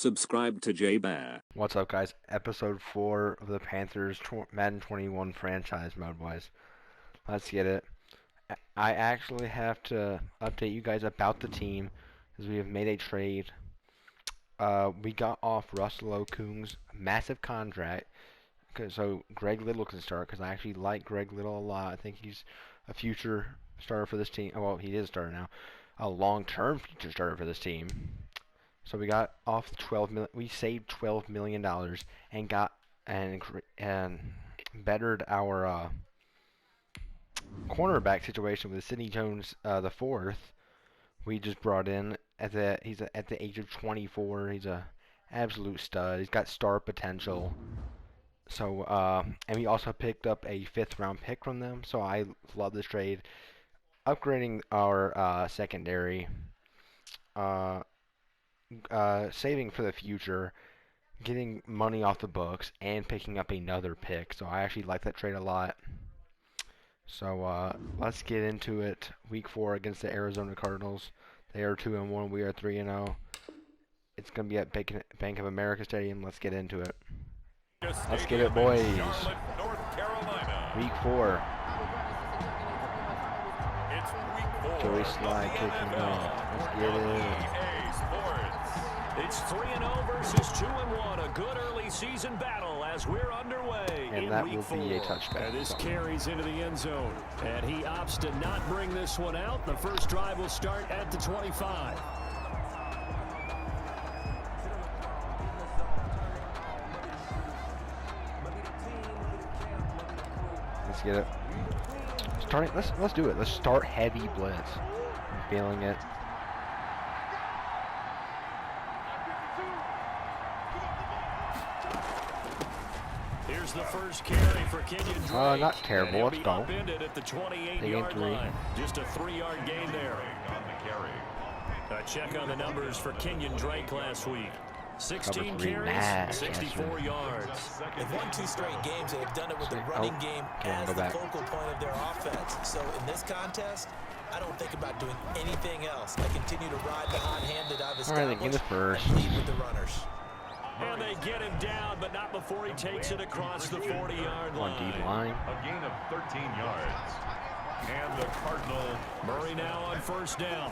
Subscribe to J Bear. What's up, guys? Episode 4 of the Panthers Madden 21 franchise mode, boys. Let's get it. I actually have to update you guys about the team as we have made a trade. We got off Russell Okung's massive contract, so Greg Little can start, because I actually like Greg Little a lot. I think he's a future starter for this team. Well, he is a starter now. A long-term future starter for this team. So we got off we saved $12 million and got and bettered our cornerback situation with Sidney Jones the fourth. We just brought in he's at the age of 24. He's a absolute stud. He's got star potential. So and we also picked up a 5th round pick from them. So I love this trade. Upgrading our secondary. Saving for the future, getting money off the books, and picking up another pick. So I actually like that trade a lot. So let's get into it. Week 4 against the Arizona Cardinals. They are 2-1. We are 3-0. It's gonna be at Bank of America Stadium. Let's get into it. Let's get it, boys. Week 4. Joey Slide kicking off. Let's get it. It's 3-0 versus 2-1. A good early season battle as we're underway. And that will be a touchback. And this carries into the end zone. And he opts to not bring this one out. The first drive will start at the 25. Let's get it. Let's do it. Let's start heavy blitz. I'm feeling it. Here's the first carry for Kenyon Drake. Not terrible. Let's go. At the 28-yard line. Just a 3-yard gain there. A check on the numbers for Kenyon Drake last week. 16 carries, 64 yards. They've won 2 straight games. They've done it with the running game as the focal point of their offense. So in this contest, I don't think about doing anything else. I continue to ride the hot hand that I've established and lead with the runners. And they get him down, but not before he takes it across the 40-yard line. On deep line. A gain of 13 yards. And the Cardinal. Murray now on first down.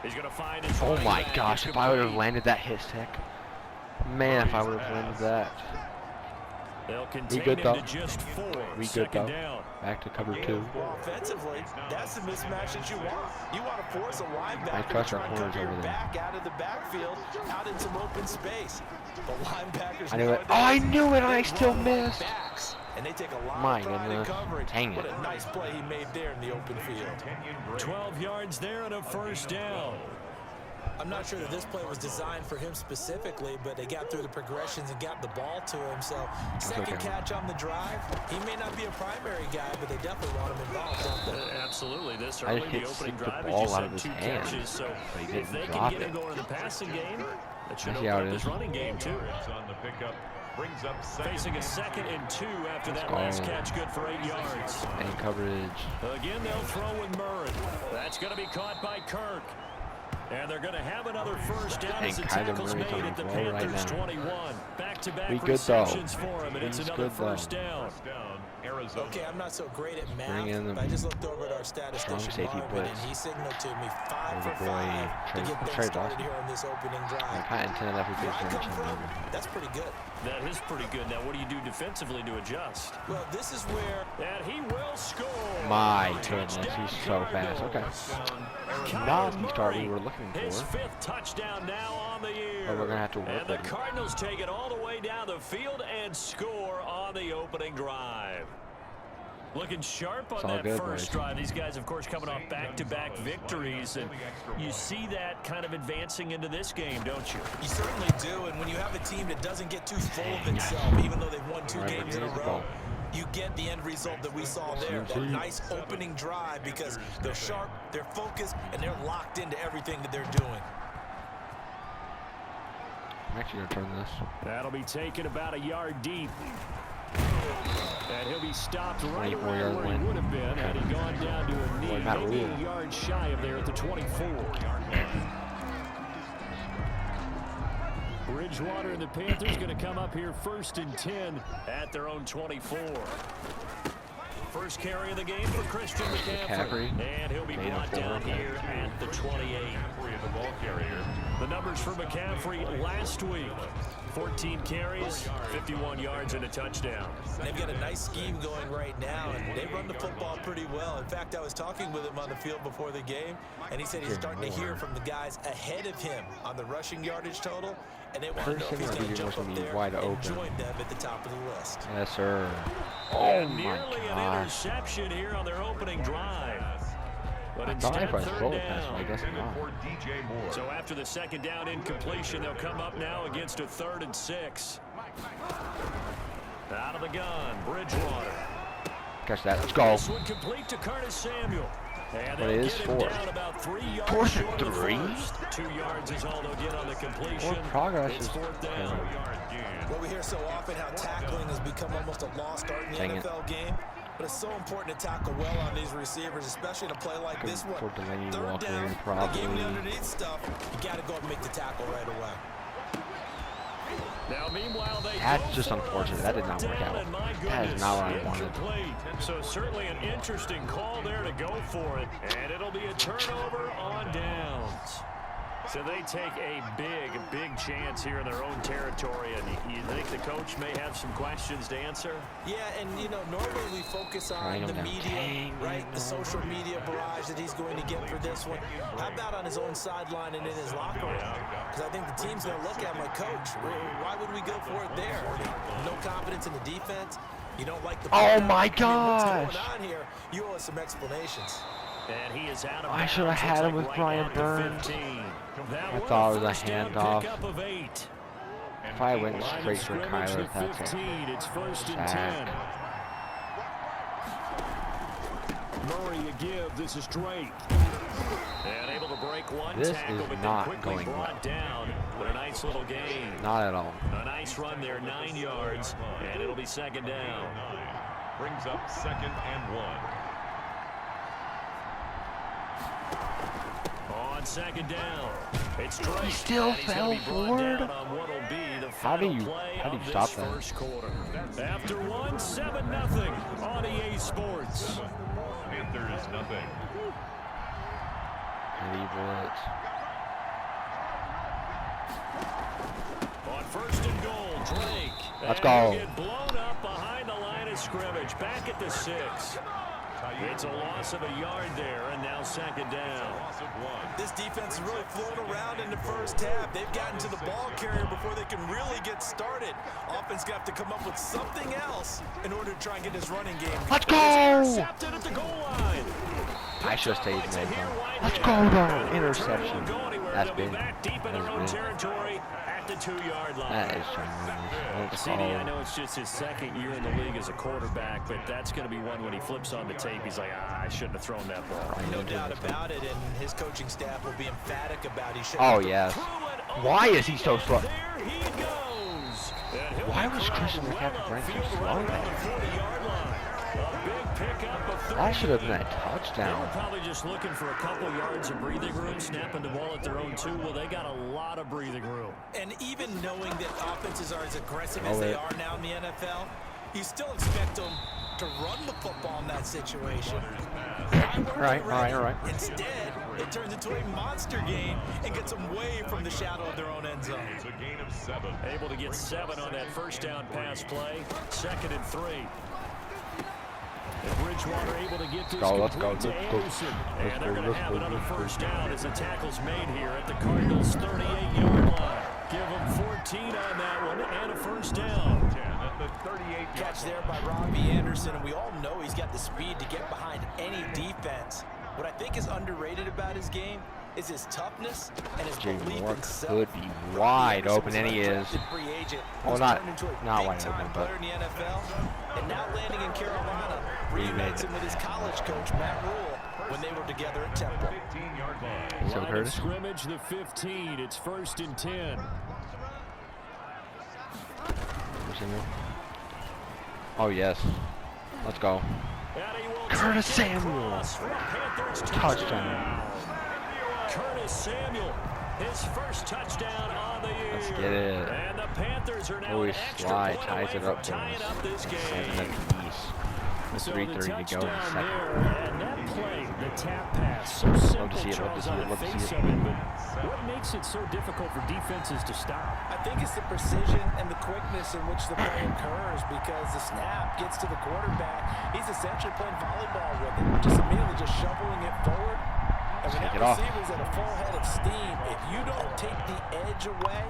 He's going to find his Oh my gosh, if I would have landed that hit stick. Man, if I would have landed that. They'll contain him to just 4. We good though. Back to cover 2. Offensively, that's the mismatch that you want. You want to force a linebacker I trust to our try and corners cover your over there. back out of the backfield, out in some open space. The linebackers I knew it. Oh, I knew it. I still missed. Backs, and they take a lot My of pride in goodness. coverage. Dang it. What a nice play he made there in the open field. 12 yards there and a first down. I'm not sure that this play was designed for him specifically, but they got through the progressions and got the ball to him. So second catch on the drive. He may not be a primary guy, but they definitely want him involved, don't they? Absolutely. This I early just the hit opening the drive, ball as you out of said, his 2 hand, catches. So but he if didn't they drop can get it. him going in the passing game, that should See open how up it his is. running game too. On the pickup. Brings up Facing a 2nd and 2 after Let's that go. last catch, good for 8 yards. And coverage. Again, they'll throw with Murray. That's going to be caught by Kirk. And they're going to have another first down as the tackle's made at the Panthers 21. Back-to-back receptions for him, and it's another first down. Okay, I'm not so great at math, but I just looked over at our statistician Marvin, and he signaled to me 5 for 5 to get them started here on this opening drive. That's pretty good. That is pretty good. Now, what do you do defensively to adjust? Well, this is where... And he will score. My goodness, he's so fast. Okay. Now the start we were looking for. His 5th touchdown now on the year. But we're going to have to work And the with it. Cardinals take it all the way down the field and score on the opening drive. Looking sharp on that first drive. These guys, of course, coming off back-to-back victories, and you see that kind of advancing into this game, don't you? You certainly do, and when you have a team that doesn't get too full of itself, even though they've won 2 games in a row, you get the end result that we saw there. That nice opening drive because they're sharp, they're focused, and they're locked into everything that they're doing. I'm actually going to turn this. That'll be taken about a yard deep. And he'll be stopped right 24 around yard where he win. would have been had he gone down to a knee, maybe a yard shy of there at the 24. Bridgewater and the Panthers going to come up here 1st and 10 at their own 24. First carry of the game for Christian McCaffrey. And he'll be brought down here at the 28. The ball carrier. The numbers for McCaffrey last week. 14 carries, 51 yards, and a touchdown. They've got a nice scheme going right now, and they run the football pretty well. In fact, I was talking with him on the field before the game, and he said he's starting to hear from the guys ahead of him on the rushing yardage total, and they want to know if he's going to jump up there and join them at the top of the list. Yes, sir. Oh, nearly an interception here on their opening drive. But instead, third down. I guess not. So after the second down incompletion, they'll come up now against a 3rd and 6. Out of the gun, Bridgewater. Catch that. Let's go. This one complete to Curtis Samuel. And What is 4? Down about 3 yards 4th and 3? 2 yards is all they'll get on the completion. More progress it's is 4th down. Well, we hear so often how tackling has become almost a lost art in the NFL game. But it's so important to tackle well on these receivers, especially in a play like this one. Third down, they gave me underneath stuff. You got to go and make the tackle right away. Now, meanwhile, that's just unfortunate. That did not work out. That is not what I wanted. So certainly an interesting call there to go for it, and it'll be a turnover on downs. So they take a big chance here in their own territory, and you think the coach may have some questions to answer? Yeah, and you know, normally we focus on the media, right? The social media barrage that he's going to get for this one. How about on his own sideline and in his locker room? Because I think the team's going to look at him like, Coach, why would we go for it there? No confidence in the defense. You don't like the oh my gosh! What's going on here? You owe us some explanations. And he is out of I should have had him with Brian Burns. I thought it was a handoff. If I went straight for Kyler, that's it. It's 1st and 10. Murray a give. This is Drake. And able to break one tackle, but then quickly brought down. But a nice little gain. Not at all. A nice run there, 9 yards, and it'll be 2nd down. Brings up 2nd and 1. On 2nd down, it's Drake. He still fell forward. How do you stop that? First quarter. After 7-0 on EA Sports. Panthers nothing. Blitz. On 1st and goal, Drake. Let's go. Get blown up behind the line of scrimmage. Back at the 6. It's a loss of a yard there, and now 2nd down. This defense is really floating around in the first half. They've gotten to the ball carrier before they can really get started. Offense got to come up with something else in order to try and get this running game. Let's go! Intercepted at the goal line. I should have stayed in there. Let's go, though. Interception. That's big. Back deep in their own territory at the 2-yard line. That is tremendous. CD, I know it's just his 2nd year in the league as a quarterback, but that's going to be one when he flips on the tape. He's like, I shouldn't have thrown that ball. No doubt about it, and his coaching staff will be emphatic about he should. Oh, yes. Why is he so slow? There he goes. Why was Christian McCaffrey so slow there? That should have been a touchdown. They were probably just looking for a couple yards of breathing room, snapping the ball at their own 2. Well, they got a lot of breathing room. And even knowing that offenses are as aggressive as they are now in the NFL, you still expect them to run the football in that situation. Right. Instead, it turns into a monster game and gets them way from the shadow of their own end zone. It's a gain of 7. Able to get 7 on that first down pass play. 2nd and 3. Bridgewater able to get this complete to Anderson. And they're going to have another first down as the tackle's made here at the Cardinals' 38-yard line. Give them 14 on that one and a first down. At the 38 catch there by Robbie Anderson, and we all know he's got the speed to get behind any defense. What I think is underrated about his game is his toughness and his belief in self. Could be wide open, and he is. Oh, not wide open, but in the NFL, and now landing in Carolina, reunites with his college coach Matt Rule when they were together at Temple. 15-yard line. So line of scrimmage, the 15. It's 1st and 10. Oh yes, let's go. Curtis Samuel, touchdown. Curtis Samuel His first touchdown on the year. Let's get it. And the Panthers are now an extra Sly point ties away it from up for tying us. up this 7 game. apiece. So 3:30 the to go in the touchdown second. there, and that play, the tap pass, so simple, Charles, on the face of it, but what makes it so difficult for defenses to stop? I think it's the precision and the quickness in which the play occurs, because the snap gets to the quarterback. He's essentially playing volleyball with it, just immediately just shoveling it forward. And when that receiver's at a full head of steam, if you don't take the edge away,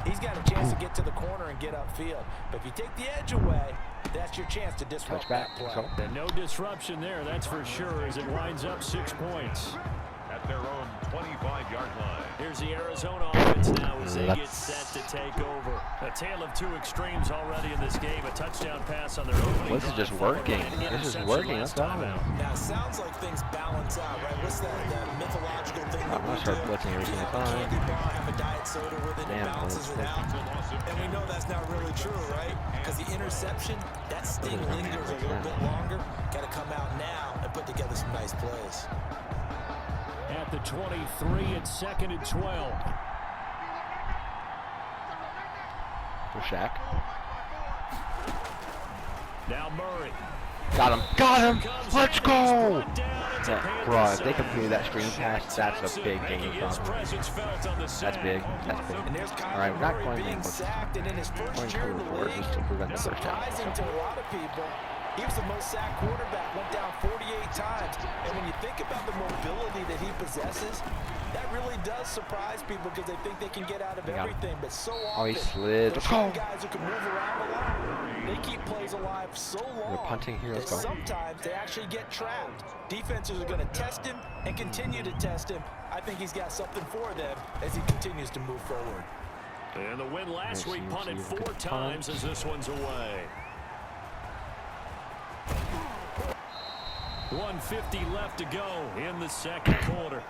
he's got a chance to get to the corner and get upfield. But if you take the edge away, that's your chance to disrupt that play. And no disruption there, that's for sure, as it winds up 6 points. At their own 25-yard line. Here's the Arizona offense now as they get set to take over. A tale of two extremes already in this game. A touchdown pass on their opening. This is just working. This is working. That's all. Now, it sounds like things balance out, right? What's that mythological thing that we do? Start blitzing every single time. Candy bar, have a diet soda with it, and balances it out. And we know that's not really true, right? Because the interception, that sting lingers a little bit longer. Got to come out now and put together some nice plays. At the 23, it's 2nd and 12. For Shaq. Now Murray. Got him. Got him. Let's go. Yeah, bro, if they complete that screen pass, that's a big game for them. That's big. That's big. All right, we're not going in. Going forward just to prevent the first down. Surprising to a lot of people. He was the most sacked quarterback, went down 48 times. And when you think about the mobility that he possesses, that really does surprise people because they think they can get out of everything. But so often, he slid. those guys who can move around a lot, they keep plays alive so long They're punting here. that sometimes they actually get trapped. Defenses are going to test him and continue to test him. I think he's got something for them as he continues to move forward. And the win last week punted 4 times as this one's away. 1:50 left to go in the second quarter.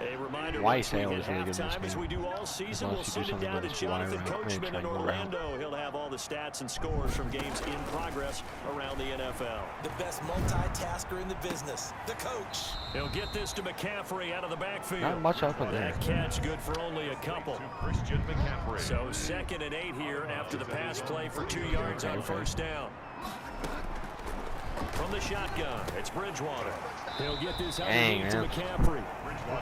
A reminder, once we hit halftime, as we do all season, we'll send it down to Jonathan Coachman in Orlando. He'll have all the stats and scores from games in progress around the NFL. The best multitasker in the business, the coach. He'll get this to McCaffrey out of the backfield. Not much up in there. That catch good for only a couple. So 2nd and 8 here after the pass play for 2 yards on first down. From the shotgun, it's Bridgewater. He'll get this out to McCaffrey.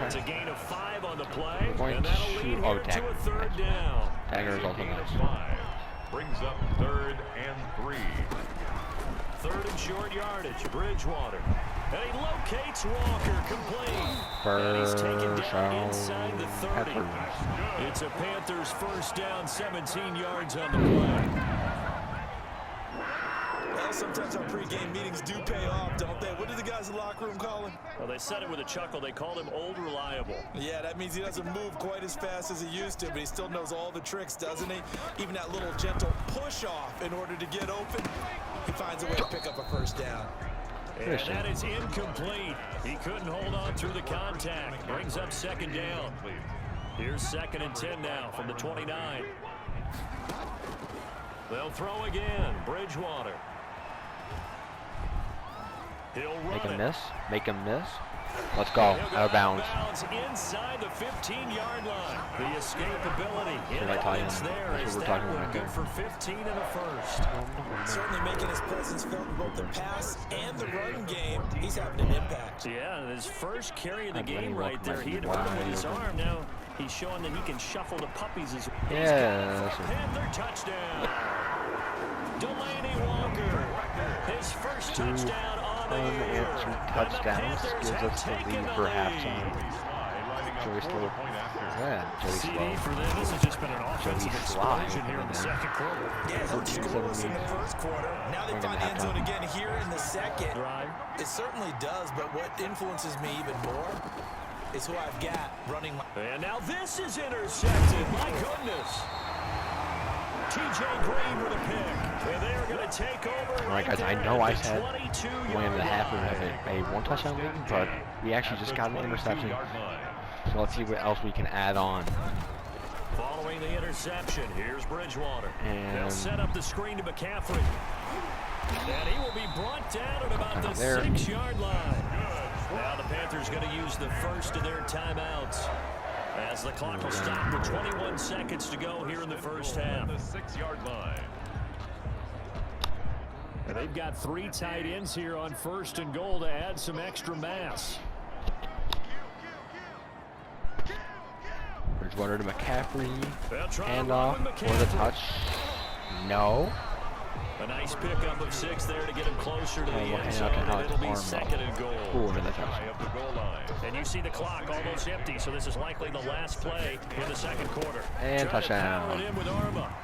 It's a gain of 5 on the play, and that'll lead here to a 3rd down. Dagger is also nice. 5 brings up 3rd and 3. 3rd and short yardage, Bridgewater. And he locates Walker complete. And he's taken down inside the 30. It's a Panthers first down, 17 yards on the play. Well, sometimes our pregame meetings do pay off, don't they? What do the guys in the locker room call him? Well, they said it with a chuckle. They called him Old Reliable. Yeah, that means he doesn't move quite as fast as he used to, but he still knows all the tricks, doesn't he? Even that little gentle push-off in order to get open, he finds a way to pick up a first down. And that is incomplete. He couldn't hold on through the contact. Brings up 2nd down. Here's 2nd and 10 now from the 29. They'll throw again. Bridgewater. He'll run Make him miss. Make him miss. Let's go. Out of bounds. Inside the 15-yard line. The escapability in evidence there is that one good for 15 and a first. Certainly making his presence felt in both the pass and the run game. He's having an impact. Yeah, and his first carry of the game right there, he had hurt him with his arm. Now he's showing that he can shuffle the puppies as well. Yeah. Panther touchdown. Delaney Walker. His first touchdown on the year. Touchdowns gives us the lead for halftime. Joey still. Yeah, Joey CD for them. This has just been an offensive explosion here in the second quarter. Yeah, looked scoreless in the first quarter. Now they find the end zone again here in the second. Drive. It certainly does, but what influences me even more is who I've got running. And now this is intercepted. My goodness. TJ Green with a pick. And they're going to take over. All right, guys, I know I said going into the half we have a 1 touchdown lead, but we actually just got an interception. So let's see what else we can add on. Following the interception, here's Bridgewater. And they'll set up the screen to McCaffrey. And he will be brought down at about the 6-yard line. Now the Panthers going to use the first of their timeouts as the clock will stop with 21 seconds to go here in the first half. The 6-yard line. And they've got 3 tight ends here on 1st and goal to add some extra mass. Bridgewater to McCaffrey. Handoff for the touch. No. A nice pickup of 6 there to get him closer to the end zone, and and it'll be 2nd and goal. Over the touch. Of the goal line. And you see the clock almost empty, so this is likely the last play in the 2nd quarter. And Trying touchdown. to power it in with Arma.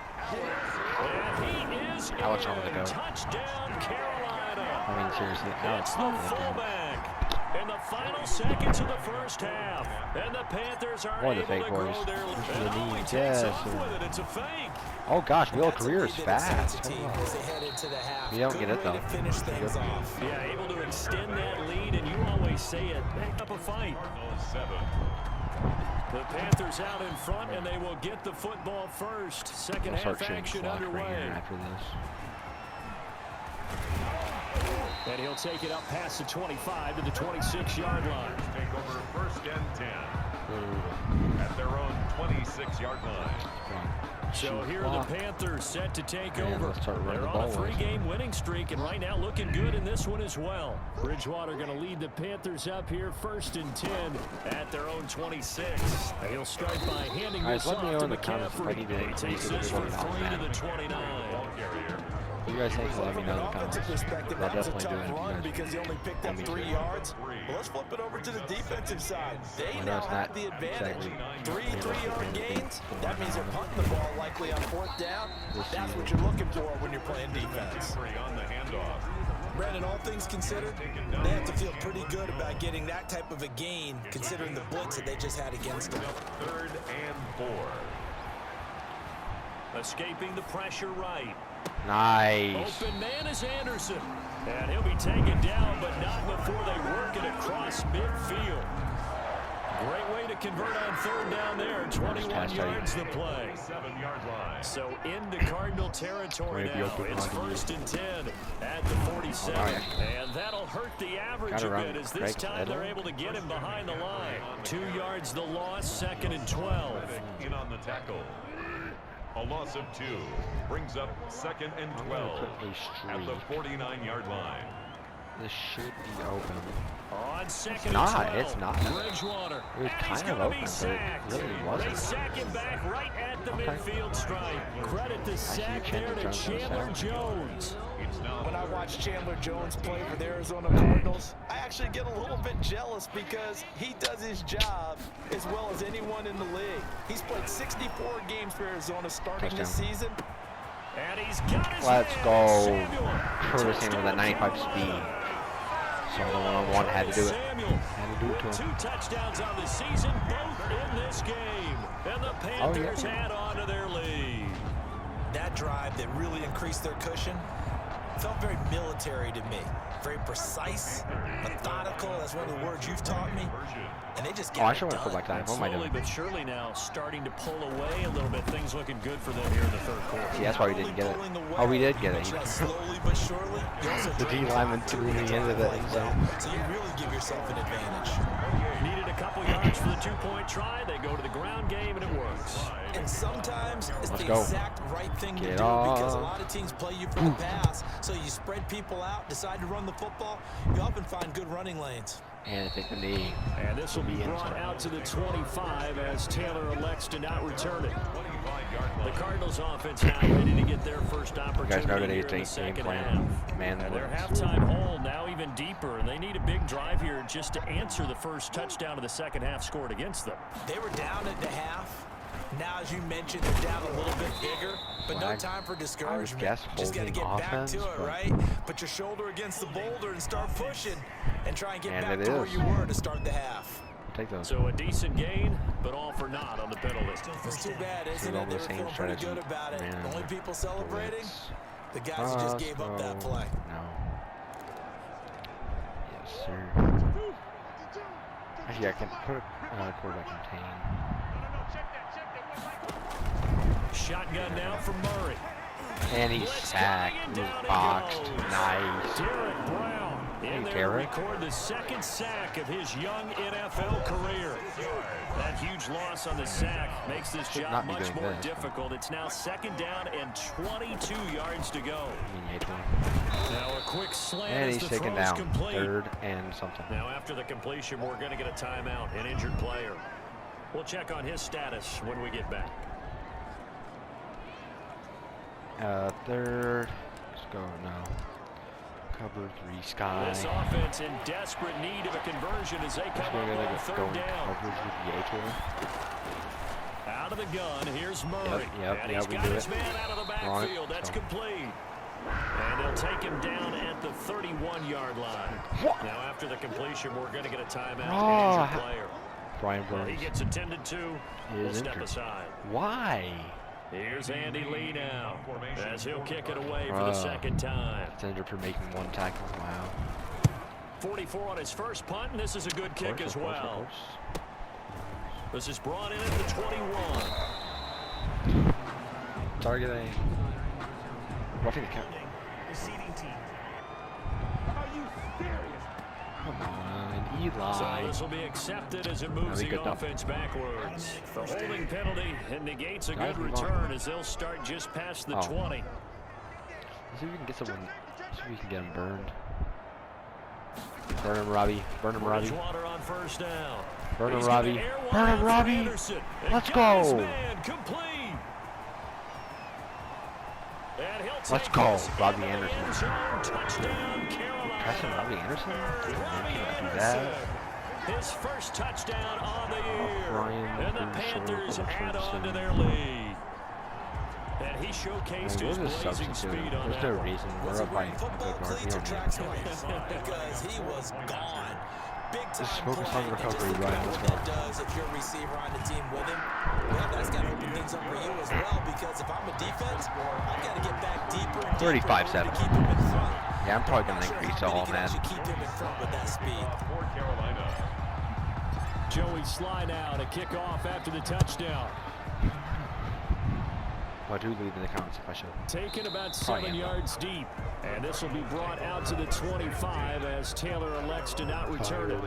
And he is Alex on the go. Touchdown, Carolina. I mean, seriously, Alex It's the on the go. fullback in the final seconds of the first half. And the Panthers are What a able fake, to grow boys. their lead. This is And the all he knee. takes Yes, off sir. with it. It's a fake. Oh gosh, Will Greer is That's a lead fast. that excites the team as they head into the half. You don't Good get it, way though. to finish things Good. off. Yeah, able to extend that lead, and you always say it, back up a fight. Cardinals 7. The Panthers out in front, and they will get the football first. Second We'll start half shooting action clock right underway. here after this. And he'll take it up past the 25 to the 26-yard line. Take over 1st and 10 at their own 26-yard line. So here are the Panthers set to take And over. let's start running They're the on a ball, boys. 3-game winning streak, and right now looking good in this one as well. Bridgewater going to lead the Panthers up here 1st and 10 at their own 26. And he'll start by handing Guys, this let me off know to in the comments if I McCaffrey. need to He increase takes it this a for little 3 bit to on the Madden. 29. Ball carrier. You guys think so? Let me From know an in the comments. offensive perspective, I'll that was a definitely do tough it. run You guys because he only picked up me 3 too. yards. Well, let's flip it over to the defensive side. They Well, now no, it's have not the advantage. exactly. Three They look 3-yard at the gains. big That means they're four. punting the ball likely on 4th down. This That's is- what you're looking for when you're playing defense. Free on the handoff. Brandon, all things considered, they have to feel pretty good about getting that type of a gain, considering the blitz that they just had against them. 3rd and 4. Escaping the pressure right. Nice. Open man is Anderson. And he'll be taken down, but not before they work it across midfield. Great way to convert on 3rd down there. 21 yards the play. 7-yard line. So into Cardinal territory Maybe now. open It's run. 1st and 10 at the 47. Alright. And that'll hurt the average Gotta a run bit as this Craig time they're Little. able to get him behind the line. 2 yards the loss, 2nd and 12. In on the tackle. A loss of 2 brings up 2nd and 12 at the 49-yard line. This should be open. On 2nd It's and not. 12. It's not. Bridgewater. It was And he's kind of gonna open, be but it sacked. really They wasn't. sack him back right at the Okay. midfield stripe. Credit the sack there to Chandler Jones. It's now When I watch Chandler Jones play for the Arizona Cardinals, I actually get a little bit jealous because he does his job as well as anyone in the league. He's played 64 games for Arizona starting this season. And he's got his Let's man. go. Samuel. Curtis Samuel with that 95 speed. So the one-on-one had to do it. Samuel Had to do it to with him. 2 touchdowns on the season, both in this game. And the Panthers add on to their lead. That drive that really increased their cushion felt very military to me. Very precise, methodical. That's one of the words you've taught me. And they just Oh, I get should it have done. fullback time. What am I Slowly doing? but surely now starting to pull away a little bit. Things looking good for them here in the 3rd quarter. See, that's why we didn't get it. Oh, we did get it. Slowly but surely. You also The D lineman threw me into the end zone. So you really give yourself an advantage. Needed a couple yards for the 2-point try. They go to the ground game, and it works. And sometimes it's Let's the go. exact right thing to do Get because a off. lot of teams play you for the pass. So you spread people out, decide to run the football. You often find good running lanes. And take the knee. And this will be brought out to the 25 as Taylor elects to not return it. The Cardinals offense now ready to get their first You opportunity guys know here today in the game 2nd plan. half. Man, And their blitz. halftime hole now even deeper, and they need a big drive here just to answer the first touchdown of the 2nd half scored against them. They were down at the half. Now, as you mentioned, they're down a little bit bigger, but no Flag. time for I would discouragement. guess Just got to holding get back offense, to it, but- right? Put your shoulder against the boulder and start pushing and try and get And back it to where is. you were to start the half. Take those. So a decent gain, but all for naught on the penalty. It's too bad, isn't Still it? on They the were same feeling pretty strategy. good about it. Man. The only people celebrating, Blitz. the guys that just gave up that play. No. Yes, sir. Actually, I can put quarterback contain. Shotgun now from Murray. And he's Blitz sacked. coming, and He was down he boxed. goes. Nice. Derek Brown In there to record the second sack of his young NFL career. That huge loss on the sack makes this job much more difficult. It's now 2nd down and 22 yards to go. Now a quick slant and as he's the taken throw's down. complete. 3rd and something. Now after the completion, we're going to get a timeout, an injured player. We'll check on his status when we get back. 3rd. Let's go now. Cover 3 Sky. This offense in desperate need of a conversion as they come up on 3rd down. Out of the gun, here's Murray. And he's got his man out of the backfield. That's complete. And they'll take him down at the 31-yard line. Now after the completion, we're going to get a timeout. Injured player. Brian Burns. He gets attended to. We'll step aside. Why? Here's Andy Lee now, as he'll kick it away for the 2nd time. Tender for making 1 tackle. Wow. 44 on his first punt, and this is a good kick as well. This is brought in at the 21. Target A. Roughing the count. Receiving team. Come on, Eli. So this will be accepted as it moves the offense backwards. The holding penalty negates a good return as they'll start just past the 20. Let's see if we can get someone. See if we can get him burned. Burn him, Robbie. Burn him, Robbie. Water on 1st down. Burn him, Robbie. Burn him, Robbie. Let's go. Let's go, Robbie Anderson. Touchdown, Carolina. Pressing Robbie Anderson? You cannot do that. His first touchdown on the year. And the Panthers add on to their lead. And he showcased his blazing speed on that. There's no reason. We're up by a good mark. Because he was gone. Big time. Just focus on recovery, Ryan. Let's go. Does if you're a receiver on the team with him, well, that's got to open things up for you as well. Because if I'm a defense, I've got to get back deeper and 35-7. keep him in front. Yeah, I'm probably going to increase all, man. Keep him in front with that speed. Joey Sly now to kick off after the touchdown. I do leave in the comments if I should. Taken about 7 yards deep. And this will be brought out to the 25 as Taylor elects to not return it.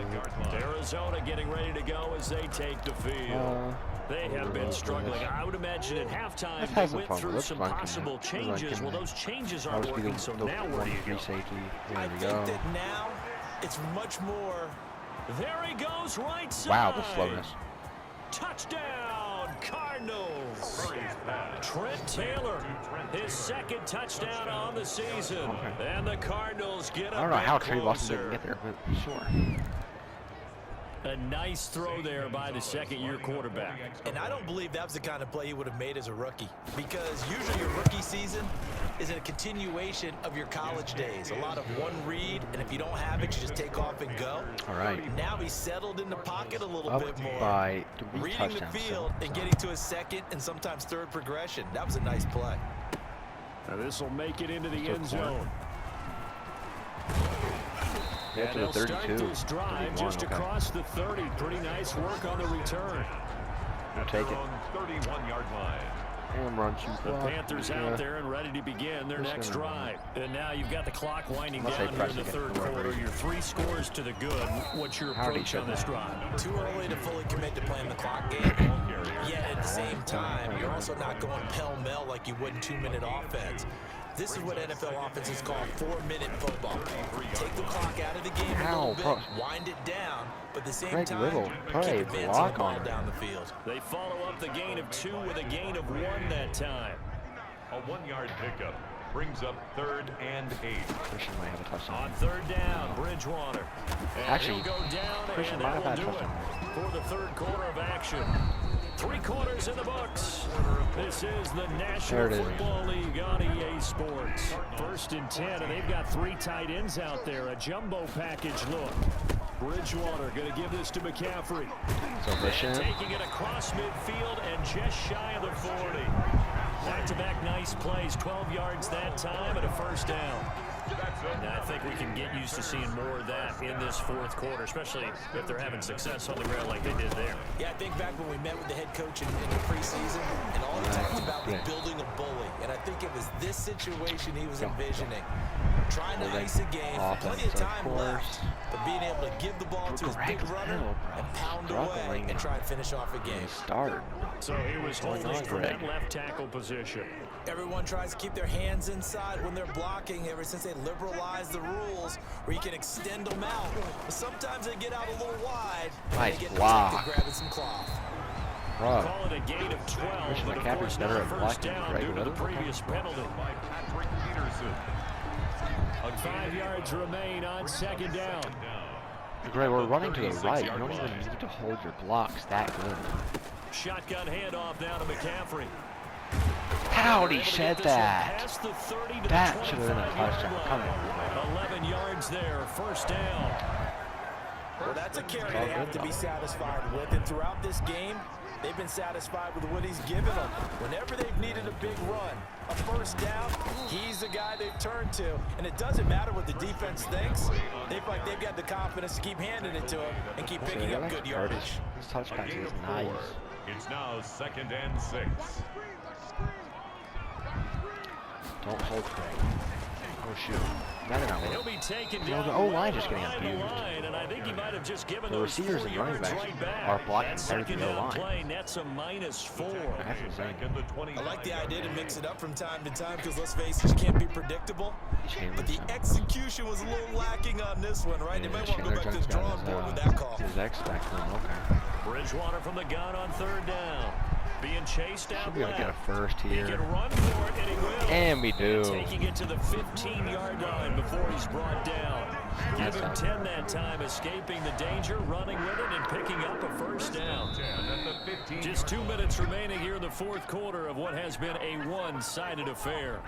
Arizona getting ready to go as they take the field. They have been struggling. I would imagine at halftime they went through some possible changes. Well, those changes aren't working, so now where do you go? I think that now it's much more. There he goes, right side. Wow, the slowness. Touchdown, Cardinals. Trent Taylor, his 2nd touchdown on the season. And the Cardinals get a I don't know how Trey closer. Boston didn't get there, but sure. A nice throw there by the 2nd-year quarterback. And I don't believe that was the kind of play he would have made as a rookie. Because usually your rookie season is a continuation of your college days. A lot of one read, and if you don't have it, you just take off and go. All right. Now he's settled in the pocket a little bit more. By 3 reading touchdowns. the field and getting to a 2nd and sometimes 3rd progression. That was a nice play. Now this will make it into the end zone. Yeah, to the 32. Start this drive just across the 30. Pretty nice work on the return. We'll take it. 31-yard line. And run The Panthers out there and ready to begin their next drive. And now you've got the clock winding down here in the 3rd quarter. You're 3 scores to the good. What's your approach on this drive? Too early to fully commit to playing the clock game. Yet at the same time, you're also not going pell-mell like you would in 2-minute offense. This is what NFL offenses call 4-minute football. Take the clock out of the game a little bit, wind it down, but at the same time, keep advancing the ball down the field. They follow up the gain of 2 with a gain of 1 that time. A 1-yard pickup brings up 3rd and 8. Christian might have a touchdown. On 3rd down, Bridgewater. And actually, he'll go down, Christian and might have that had will a do it touchdown. for the 3rd quarter of action. 3 quarters in the books. This is the National Football League on EA Sports. 1st and 10, and they've got 3 tight ends out there. A jumbo package look. Bridgewater going to give this to McCaffrey. And taking it across midfield and just shy of the 40. Back-to-back nice plays. 12 yards that time and a 1st down. And I think we can get used to seeing more of that in this fourth quarter, especially if they're having success on the ground like they did there. Yeah, I think back when we met with the head coach in the preseason, and all he talked about was building a bully. And I think it was this situation he was envisioning. Trying to ice a game, plenty of time left, but being able to give the ball to his big runner and pound away and try and finish off a game. So he was holding for that left tackle position. Everyone tries to keep their hands inside when they're blocking ever since they liberalized the rules where you can extend them out. But sometimes they get out a little wide and they get protected grabbing some cloth. Call it a gain of 12, but of course not a first down due to the previous penalty. 5 yards remain on second down. Greg, we're running to the right. You don't even need to hold your blocks that good. Shotgun handoff now to McCaffrey. How'd he shed that? That should have been a touchdown. Come on. 11 yards there, first down. Well, that's a carry they have to be satisfied with. And throughout this game, they've been satisfied with what he's given them. Whenever they've needed a big run, a first down, he's the guy they've turned to. And it doesn't matter what the defense thinks. They've got the confidence to keep handing it to him and keep picking up good yardage. This touchback is nice. It's now 2nd and 6. Don't hold Craig. Oh shoot. He'll be taken down. The O-line just getting abused. And I think he might have just given the receivers and running backs are blocking better than the O-line. That's a -4. That's insane. I like the idea to mix it up from time to time because let's face it, you can't be predictable. But the execution was a little lacking on this one, right? They might want to go back to the drawing board with that call. Okay. Bridgewater from the gun on third down. Being chased out left. Get a first here. He can run for it, and he will. And we do. Taking it to the 15-yard line before he's brought down. Give him 10 that time, escaping the danger, running with it, and picking up a first down. Just 2 minutes remaining here in the fourth quarter of what has been a one-sided affair.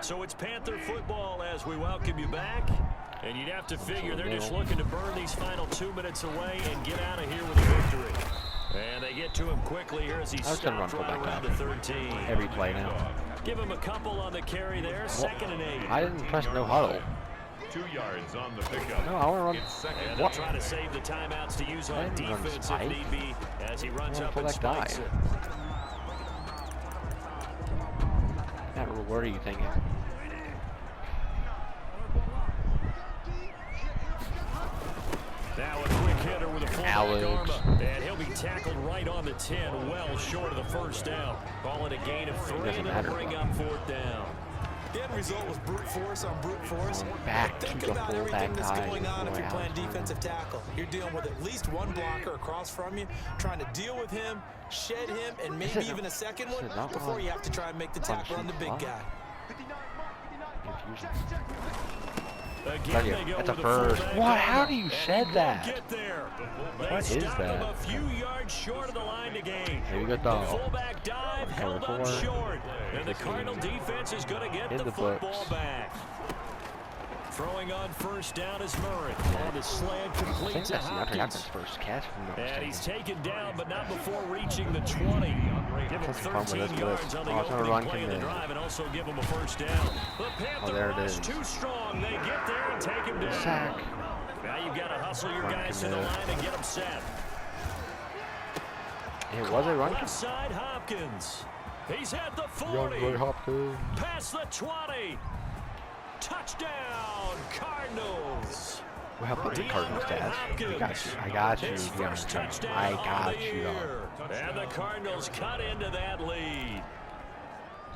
So it's Panther football as we welcome you back. And you'd have to figure they're just looking to burn these final 2 minutes away and get out of here with a victory. And they get to him quickly here as he stops right around the 13. Every play now. Give him a couple on the carry there, 2nd and 8. I didn't press no huddle. 2 yards on the pickup. No, I want to run. And they'll try to save the timeouts to use on defense if need be as he runs up and spikes it. What are you thinking? Now a quick hitter with a fullback arm, and he'll be tackled right on the 10, well short of the first down. Call it a gain of 3, and it'll bring up fourth down. The end result was brute force on brute force. Back to Think the about everything that's guy. going on if you're playing defensive tackle. You're dealing with at least one blocker across from you, trying to deal with him, shed him, and maybe even a second one before you have to try and make the tackle on the big guy. Again, that's a first. What? How do you shed that? What is that? A few yards short of the line to gain. Here we go, dog. Fullback dive held up short, and the Cardinal defense is going to get the football back. Throwing on first down is Murray. And the slant complete to Hopkins. First catch and he's taken down, but not before reaching the 20. Give him 13 yards on the opening play of the drive, and also give him a first down. The Panther rush too strong. They get there and take him down. Sack. Now you've got to hustle your guys to the line and get them set. It was a run. Left side Hopkins. He's at the 40. Past the 20. Touchdown, Cardinals. We'll help with the Cardinals, Dad. I got you. I got you. And the Cardinals cut into that lead.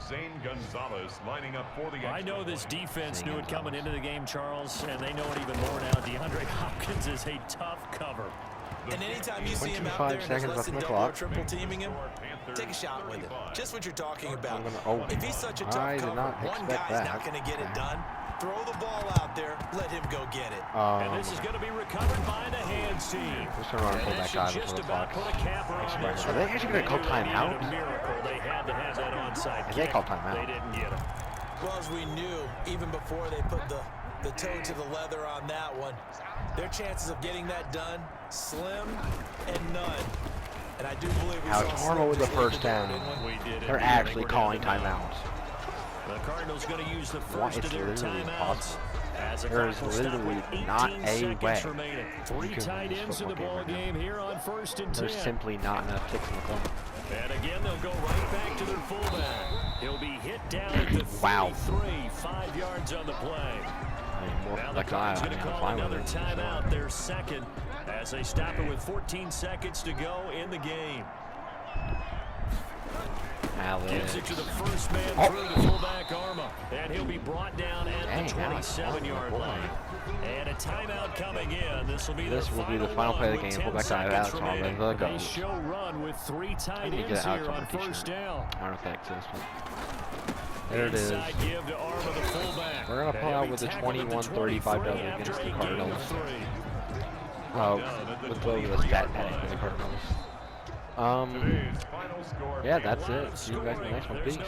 Zane Gonzalez lining up for the I know this defense knew it coming into the game, Charles, and they know it even more now. DeAndre Hopkins is a tough cover. And anytime you see him out there and there's less than double or triple teaming him, take a shot with it. Just what you're talking about. If he's such a tough cover, one guy's not going to get it done. Throw the ball out there, let him go get it. And this is going to be recovered by the hands team. And this should just about put a capper on this. Are they actually going to call timeout? Miracle. They had to have that onside kick. They called timeout. They didn't get it. Well, as we knew, even before they put the toe to the leather on that one, their chances of getting that done, slim and none. And I do believe we saw horrible with the first down. They're actually calling timeouts. The Cardinals going to use the first of their timeouts. As the there is clock will stop literally with not 18 a seconds way remaining. you can Tight win this ends in the football ball game game here on 1st and 10. There's simply not enough kicks in the corner. And again, they'll go right back to their fullback. He'll be hit down at the 33, 5 yards on the play. Now the Cardinals going to call another timeout, their second, as they stop it with 14 seconds to go in the game. Gets it to the first man through the fullback Arma, and he'll be brought down at the 27-yard line. And a timeout coming in. This will be the final play of the game. Fullback side, Alex Arma. They show run with 3 tight ends here on first down. I don't know if that exists, but there it is. Give to Arma, the fullback. We're going to pull out with a 21-35 W against the Cardinals. Let's go with a stat panic for the Cardinals. Yeah, that's it. See you guys in the next one. Peace.